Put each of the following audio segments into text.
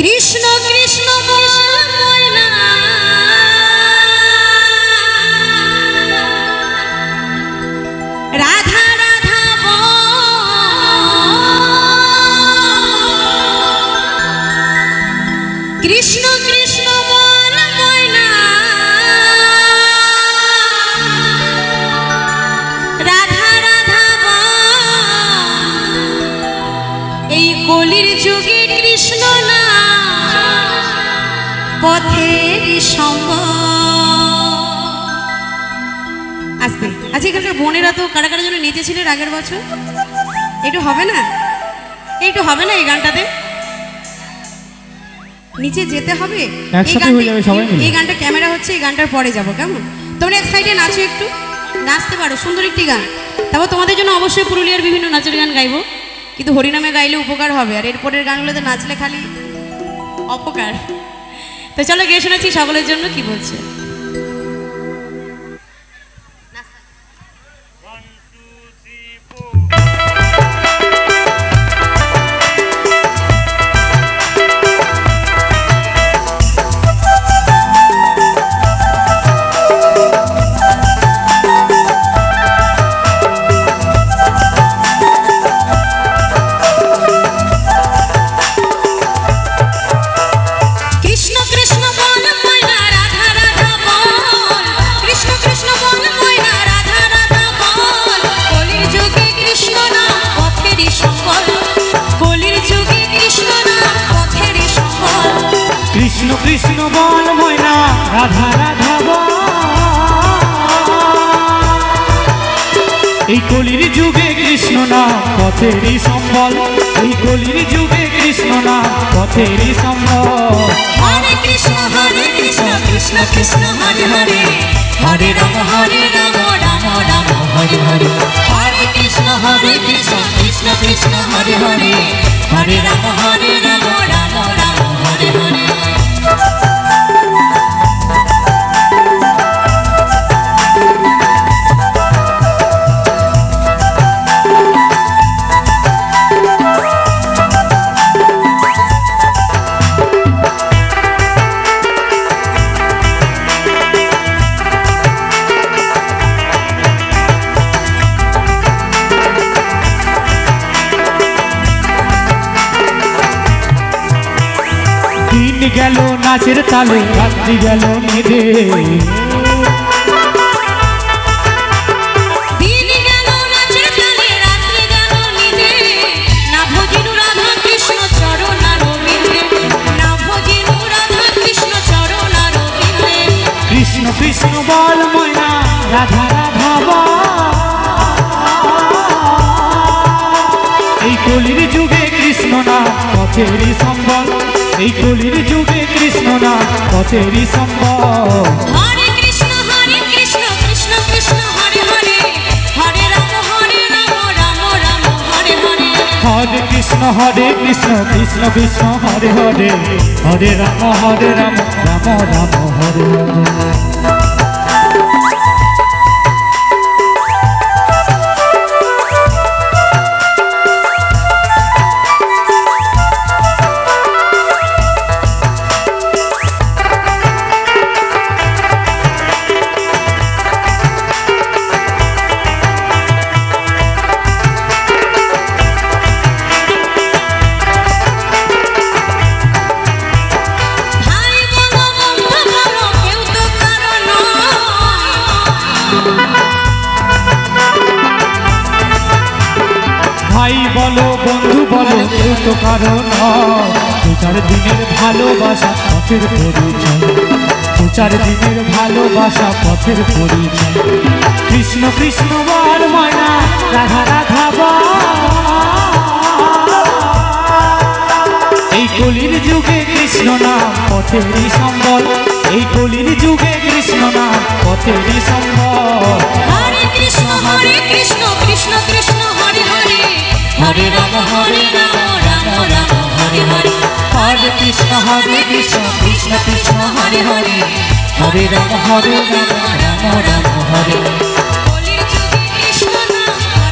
কৃষ্ণ কৃষ্ণ ময়না রাধা রাধা কৃষ্ণ কৃষ্ণ ময়না রাধা রাধা এই কলির যুগে কৃষ্ণ না পথের আসবে। আচ্ছা, এখানকার বোনেরা তো কারা কারা জন্য নেচেছিলেন আগের বছর? একটু হবে না, একটু হবে না এই গানটাতে? নিচে যেতে হবে, এই গানটা ক্যামেরা হচ্ছে, এই গানটার পরে যাবো, কেমন? তোমরা এক সাইডে নাচো, একটু নাচতে পারো, সুন্দর একটি গান। তারপর তোমাদের জন্য অবশ্যই পুরুলিয়ার বিভিন্ন নাচের গান গাইবো, কিন্তু হরিনামে গাইলে উপকার হবে, আর এরপরের গানগুলোতে নাচলে খালি অপকার। তো চলো গিয়ে শোনাচ্ছি সকলের জন্য কি বলছে। কৃষ্ণ কৃষ্ণ বল ময়না রাধা রাধা বল, এই কলির যুগে কৃষ্ণ না পথেরই সম্বল, এই কলির যুগে কৃষ্ণ না পথেরই সম্বল। হরে কৃষ্ণ কৃষ্ণ কৃষ্ণ হরে হরে, হরে রাম রাম রাম হরে হরে, হরে কৃষ্ণ কৃষ্ণ কৃষ্ণ হরে হরে, হরে রাম রাম রাম হরে হরে। দিন গেল নাচের তালে, রাত্রি গেল নিদে, দিন গেল নাচের তালে, রাত্রি গেল নিদে, না ভজিনু রাধা কৃষ্ণ চরণ রবিন্দে, না ভজিনু রাধা কৃষ্ণ চরণ রবিন্দে। কৃষ্ণ কৃষ্ণ বল ময়না রাধা রাধা বল, এই কলির যুগে কৃষ্ণ না পথেরই সম্বল, এই কলির যুগে কৃষ্ণ না পথেরই সম্বল। হরে কৃষ্ণ কৃষ্ণ কৃষ্ণ হরে হরে, হরে রাম রাম রাম হরে হরে, হরে কৃষ্ণ কৃষ্ণ কৃষ্ণ হরে হরে, হরে রাম রাম রাম হরে হরে। ভাই বলো বন্ধু বলো কেউ তো কারণ, দু চার দিনের ভালোবাসা পথের পরিচয়, দু চার দিনের ভালোবাসা পথের পরিচয়। কৃষ্ণ কৃষ্ণ বল ময়না রাধা রাধা বল, এই কলির যুগে কৃষ্ণ না পথেরই সম্বল, এই কলির যুগে কৃষ্ণ না পথেরই সম্বল। হরে কৃষ্ণ কৃষ্ণ কৃষ্ণ হরে হরে, হরে রাম রাম রাম হরে হরে, হরে কৃষ্ণ কৃষ্ণ কৃষ্ণ হরে হরে, হরে রাম রাম রাম হরে। কলির যুগে কৃষ্ণ না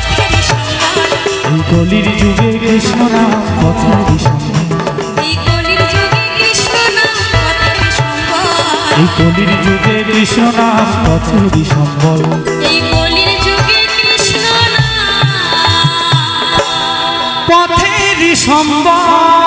পথেরই সম্বল, এই কলির যুগে কৃষ্ণ না পথেরই সম্বল, এই কলির যুগে এই কলির যুগে কৃষ্ণ নাম পথেরই সম্বল, এই কলির যুগে কৃষ্ণ নাম পথেরই সম্বল।